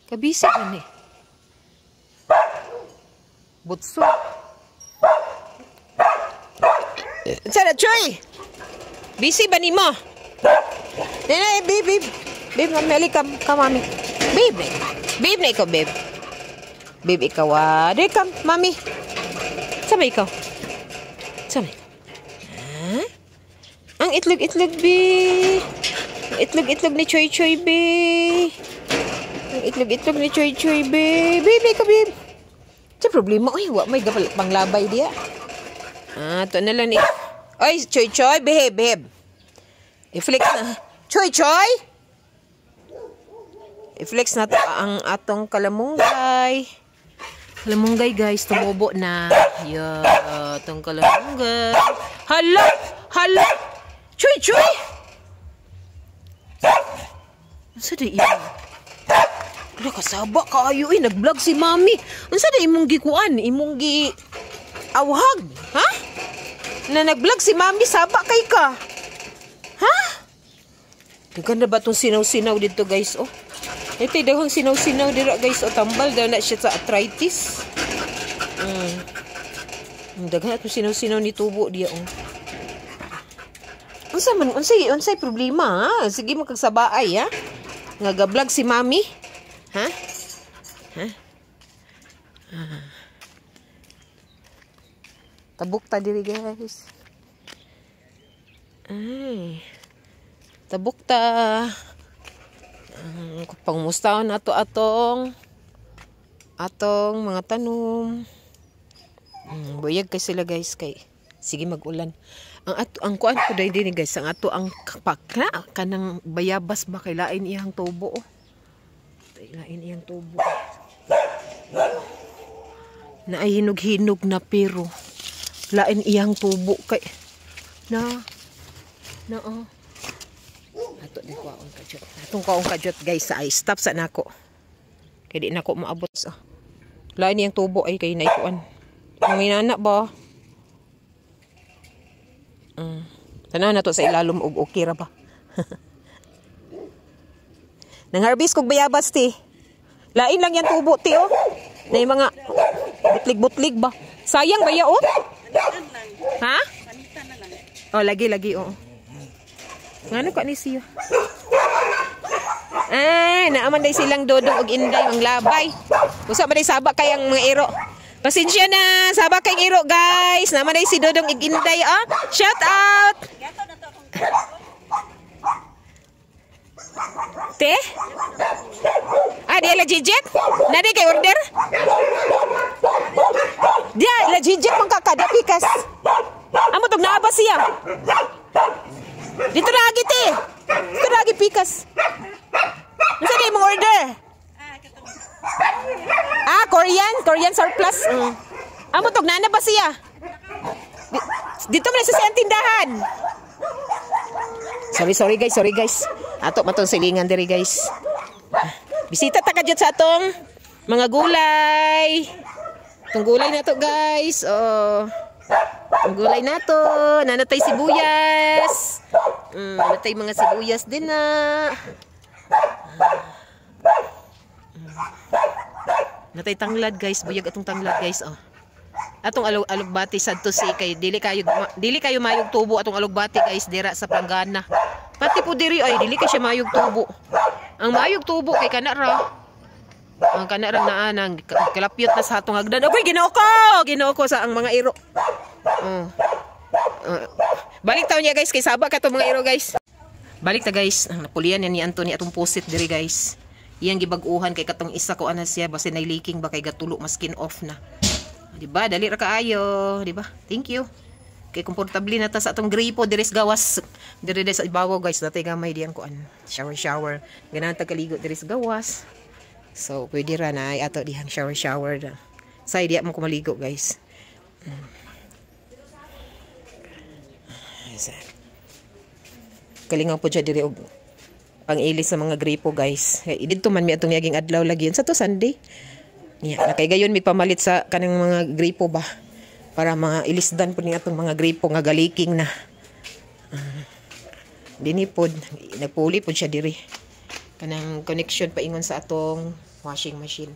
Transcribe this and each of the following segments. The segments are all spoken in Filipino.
Kabisi man eh. Butso. Sada, Choy! Busy ba ni mo? Nene, babe. Babe, mamili ka, mami. Babe na ikaw, babe. Babe, ikaw, Dali ka, mami. Sama ikaw. Ha? Ang itlog-itlog, babe. Ang itlog-itlog ni Choy, babe. Ang itlog-itlog ni Choy, babe. Babe, ikaw, babe. Sa problema, uy, wak may panglabay diya. Ito na lang ni... Oy, Choy, behave. I-flex na. Choy! I-flex na to ang atong kalamunggay. Kalamunggay, guys. Tumubo na. Yeah, atong kalamunggay. Hala! Choy! Asa di iya? Wala kasaba kaayo eh. Nag-vlog si mami. Asa di imong gikuan? Imong awhag? Ha? Na nag-vlog si mami, saba kay ka. Ha? Gaganda ba itong sinaw-sinaw dito, guys? Oh. Ito yung sinaw-sinaw dito, guys. O, tambal daw na siya sa arthritis. Dagan itong sinaw-sinaw ni tubo diya, oh. Unsay problema, ha? Sige, magkagsabaay, ha? Nga-vlog si mami. Ha? Tabuk ta diri, guys. Ay. Tabuk ta. Pangmustahon atong mga tanom. Buyag kay sila, guys, kay sige mag-ulan. Ang kuan ko dai din, guys, ang ato ang kapakna kanang bayabas ba kay lain iyang tubo. Lain iyang tubo. Na ay hinog-hinog na pero lain iyang tubo kay ato di ko ang kajot. Atong kaong kajot, guys, ay stop sa nako. Kay di nako maabot sa. Lain iyang tubo ay kay naikuan. Ang inana ba? Tanan na to sa ilalom og okay ra ba? Nang harvest kog bayabas ti. Lain lang yan tubo ti, oh. Na yung mga butlig-butlig ba? Sayang ba ya, oh? Ha? Oh, lagi, oh. Ngano ka ni siya? Ay, naaman day silang dodong og inday ang labay. Usa ba day saba kay ang mga iro? Pasensya na, saba kay iro, guys. Naaman day si dodong og inday, oh. Shout out. Te? Dia legit? Nadi kay order? Dia legit mong kakada pikas. Amo tog naaba siya. Dito lagi te. Dito lagi pikas. Unsa kay mong order? Korean surplus. Amo tog nana ba siya? Dito man sa tindahan. Sorry guys. Ato matong silingan diri, guys. Bisita ta kadyat sa atong mga gulay. Itong gulay na to, guys. Oh. Itong gulay na to. Nanatay sibuyas. Nanatay mga sibuyas din na. Natay tanglad, guys. Buyag atong tanglad, guys. Oh. Atong alugbati sadto si kay dili kayo mayog tubo atong alugbati, guys, dira sa Pangana. Pati po diri ay dili kay siya mayog tubo. Ang mayog tubo kay kanara. Ang kanara na anang kalapyot na sa atong hagdan. Oy, ginoo ko sa ang mga iro. Balik taw niya, guys, kay saba ka to mga iro, guys. Balik ta, guys. Ang napulian ni Anthony atong pusit diri, guys. Iyang gibag-uhan kay katong isa ko ana siya basi nay leaking ba kay gatulo maskin off na. Diba? Dali ra kaayo, diba? Thank you. Kay komportable na ta sa atong gripo diris gawas. Diri sa ibabaw, guys, natay gamay diyan ko an shower. Ganahan ta kaligo diris gawas. So pwede ra na ay ato dihang shower na. Say diya mo ko maligo, guys. Kalingaw po siya diri og pang-ilis sa mga gripo, guys. Dito man mi atong yaging adlaw lagi sa to Sunday. Yeah, nakay gayon mi pamalit sa kanang mga gripo ba para mga ilisdan po ni atong mga gripo nga galiking na. Dinipod nagpuli pod siya diri. Kanang connection paingon sa atong washing machine.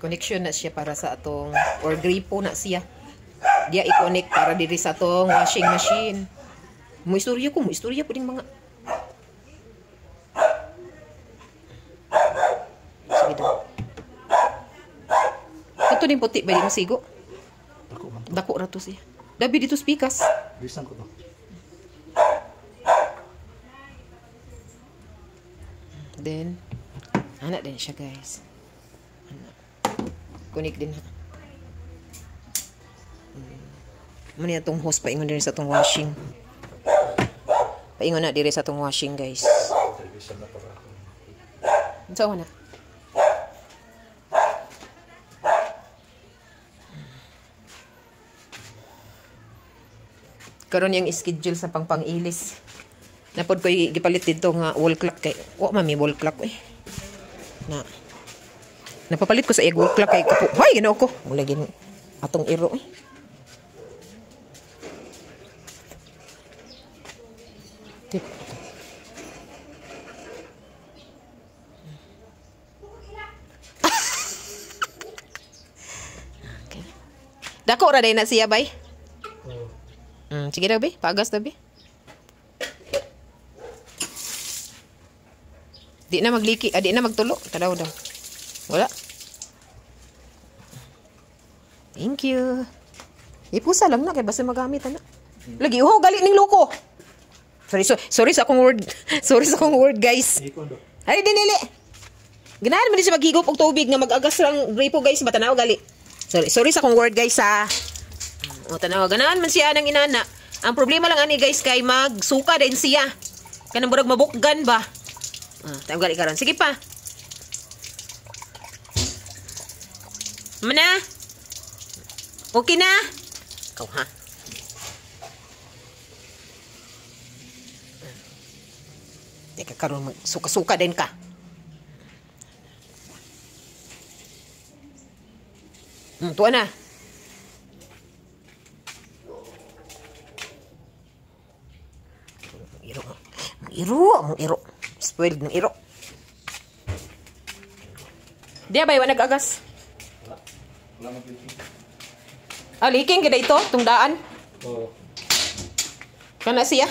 Connection na siya para sa atong or gripo na siya. Dia i-connect para diri sa atong washing machine. Mo istorya po ding mga. Sige daw. Ito din puti ba di mo sigo? Dako ra to siya. Dabi dito speakers. Bisan ko to. Then ana din siya guys. Connect din ha. Muna itong hose paingon din sa itong washing. Paingon na diri sa itong washing guys. So na. Karon yung schedule sa pangpangilis. Napod ko gipalit dito nga wall clock kay. Wa mami wall clock eh. Na. Napapalit ko sa egg wall clock kay kapo. Hoy, ginoo ko. Mula gin atong iro eh. Tip. Okay. Dako ra day na siya bay. Sige daw bay, pagas daw bay. Di na magliki, di na magtulo, tadaw daw. Wala. Thank you. Ipusa lang na kay basta magamit ana. Lagi gali ning loko. Sorry sa akong word. Sorry sa akong word, guys. Ay dinili. Ganahan man siya maghigop og tubig nga mag-agas lang gripo guys, batanaw gali. Sorry sa akong word guys ha. O tanaw ganahan man siya nang inana. Ang problema lang ani guys kay magsuka din siya. Kanang burag mabukgan ba. Tayo gali karon. Sige pa. Mana? Okay na? Ikaw ha? Teka karon suka-suka din ka. Tuwa na. Iro. Spoiled ng iro. Diya ba, iwan nag-agas? Leaking kita ito, itong daan. Oo. Kana siya?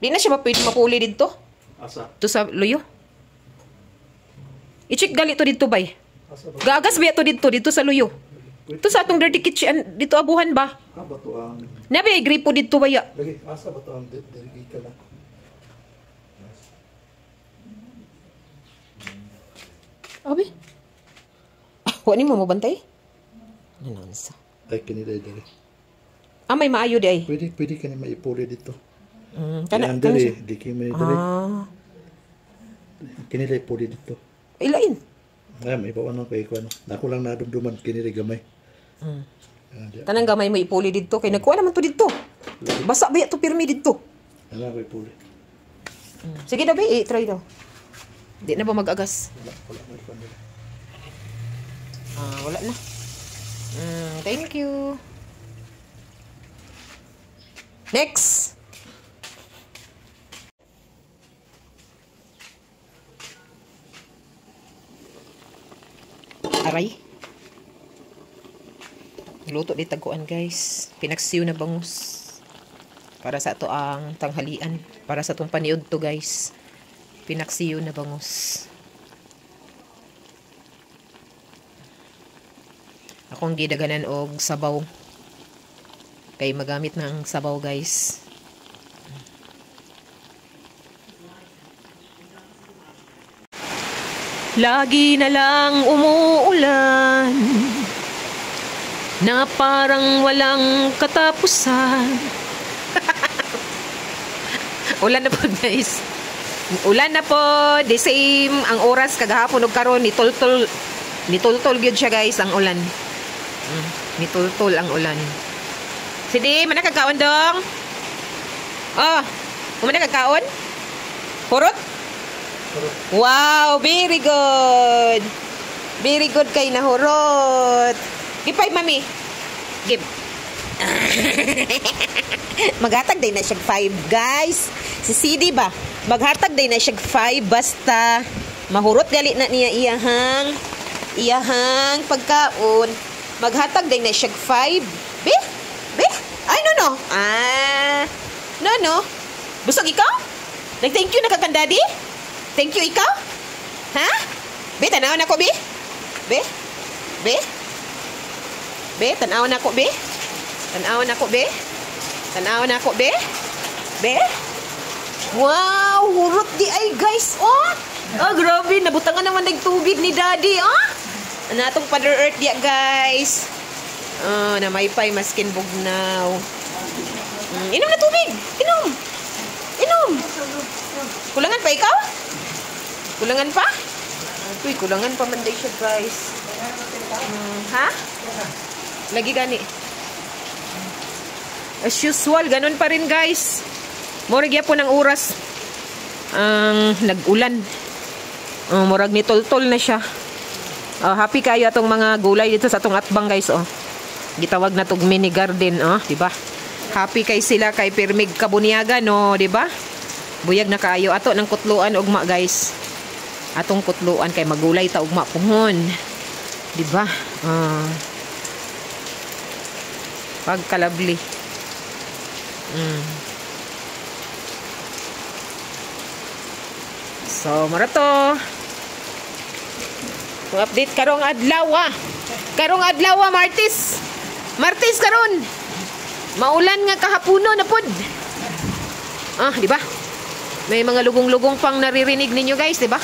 Di na siya pwede mapuli dito. Asa? Ito sa luyo. I-check gali to dito bay. Gagas ba ito dito sa luyo? Ito sa atong dirty kitchen, dito abuhan ba? Bato ang... Nabi ay gripo dito ba ya? Lagi, asa bato ang dirty ka na? Abi? Wani mo mabantay? Nanonsa. Ay, kanila dali. May maayo di ay. Pwede ka na maipuli dito. Kana dali, di kayo may dali. Kanila ipuli dito. Ilain. May bawa nang kay ko ano. Ako lang nadumduman kanila gamay. Kanang gamay mo ipuli dito. Kay nagkuha naman to dito. Basa ba to pirmi dito? Ano ko ipuli? Sige na ba, try daw. Di na ba mag-agas? Wala na. Thank you. Next. Aray. Luto di taguan guys. Pinaksiw na bangus. Para sa ato ang tanghalian. Para sa itong paniod to guys. Pinaksiw na bangus. Akong gidaganan og sabaw. Kay magamit ng sabaw guys. Lagi na lang umuulan na parang walang katapusan. Ulan na po guys. Ulan na po. The same ang oras kagahapon ug karon nitultol gyud siya guys ang ulan. Nitultol ang ulan. Sidi, mana kagkaon dong? Oh, mana kagkaon? Purot? Wow, very good. Very good kay nahurot. Gipay, mami. Give. Maghatag din na siya 5, guys. Si CD ba? Maghatag din na siya 5 basta mahurot gali na niya iyahang pagkaon. Maghatag din na siya 5. Be? Be? Ay, no. No. Busog ikaw? Nag-thank you na ka kan daddy? Thank you ikaw? Ha? Be, tanaw na ko, be? Be? Be? Be, tanaw na ko, be? Tanaw na ko, be? Tanaw na ko, be? Be? Wow, hurot di ay, guys, oh! Oh, grabe, nabutangan naman nagtubig ni daddy, oh! Anatong Father Earth diya, guys. Na may pay maskin bugnaw. Inom na tubig! Inom! Kulangan pa ikaw? Kulangan pa? Uy, kulangan pa man day siya, guys. Ha? Lagi gani. As usual, ganun pa rin, guys. Murag ya po ng oras. Nag-ulan. Murag ni tol-tol na siya. Happy kayo atong mga gulay dito sa atong atbang, guys. Gitawag na tong mini garden, diba? Happy kay sila kay Pirmig Kabunyaga, no, diba? Buyag na kayo ato ng kutluan ugma, guys. Atong kutluan kay magulay ta ugma puhon. Diba? Pagkalabli. So, marato. Update karong adlaw. Karong adlaw, Martis karon. Maulan nga kahapuno na pod. Di ba? May mga lugong-lugong pang naririnig ninyo, guys, di ba?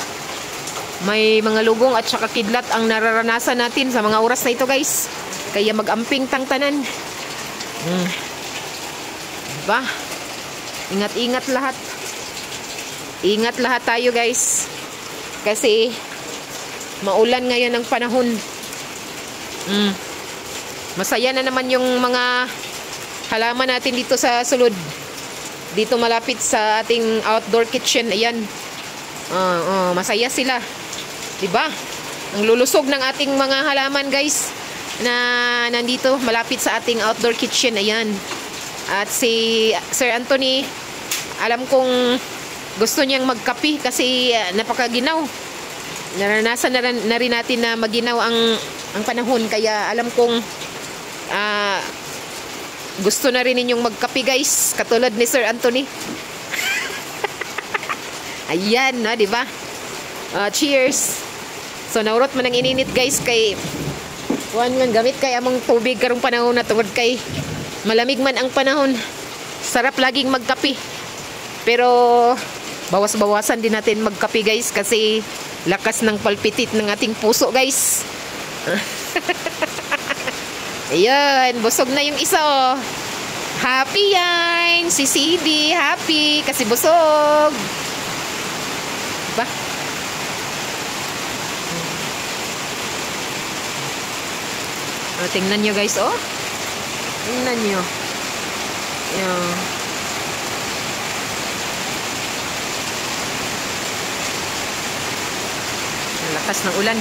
May mga lugong at saka kidlat ang nararanasan natin sa mga oras na ito, guys. Kaya mag-amping tang tanan. Diba? Ingat-ingat lahat. Ingat lahat tayo, guys. Kasi maulan ngayon ang panahon. Masaya na naman yung mga halaman natin dito sa sulod. Dito malapit sa ating outdoor kitchen. Ayan. Masaya sila. Diba? Ang lulusog ng ating mga halaman, guys, na nandito malapit sa ating outdoor kitchen. Ayan. At si Sir Anthony, alam kong gusto niyang magkapi kasi napakaginaw. Naranasan na rin natin na maginaw ang panahon. Kaya alam kong gusto na rin ninyong magkapi, guys, katulad ni Sir Anthony. Ayan, di ba? Cheers. So naurot man ang ininit, guys, kay gamit kay among tubig karong panahon na tungod kay malamig man ang panahon. Sarap laging magkapi. Pero bawas-bawasan din natin magkapi, guys, kasi lakas ng palpitit ng ating puso, guys. Ayan, busog na yung isa, Happy yan. Si CD, happy kasi busog. Ba? Tingnan nyo, guys, Tingnan nyo. Ayan. Lakas ng ulan.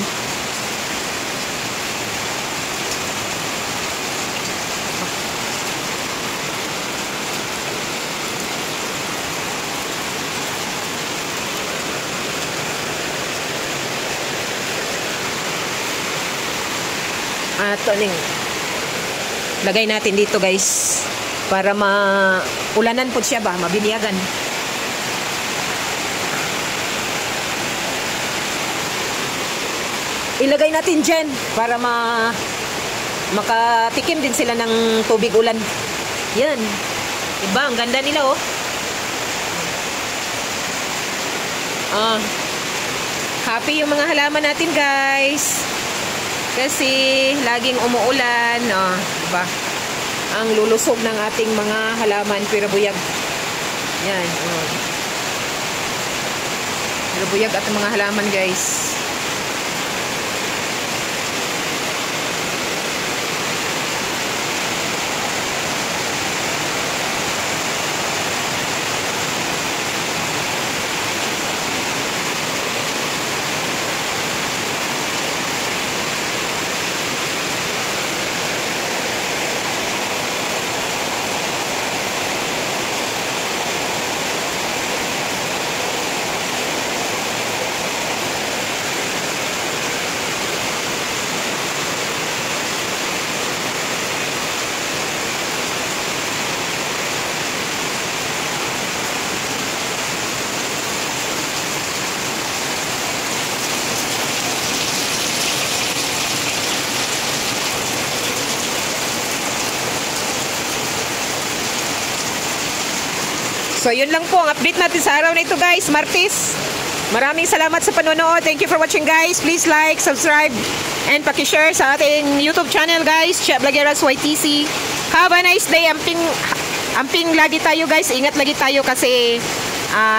Lagay natin dito, guys, para maulanan po siya ba, mabiniyagan. Ilagay natin dyan para makatikim din sila ng tubig ulan. Yan. Diba? Ang ganda nila, Happy yung mga halaman natin, guys. Kasi laging umuulan, diba? Ang lulusog ng ating mga halaman, pero buyag. Yan, pero buyag at mga halaman, guys. So, yun lang po ang update natin sa araw na ito, guys. Martes. Maraming salamat sa panonood. Thank you for watching, guys. Please like, subscribe, and pakishare sa ating YouTube channel, guys. Chia Vlogeras YTC. Have a nice day. Amping lagi tayo, guys. Ingat lagi tayo kasi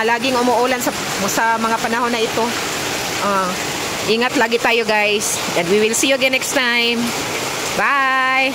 laging umuulan sa mga panahon na ito. Ingat lagi tayo, guys. And we will see you again next time. Bye!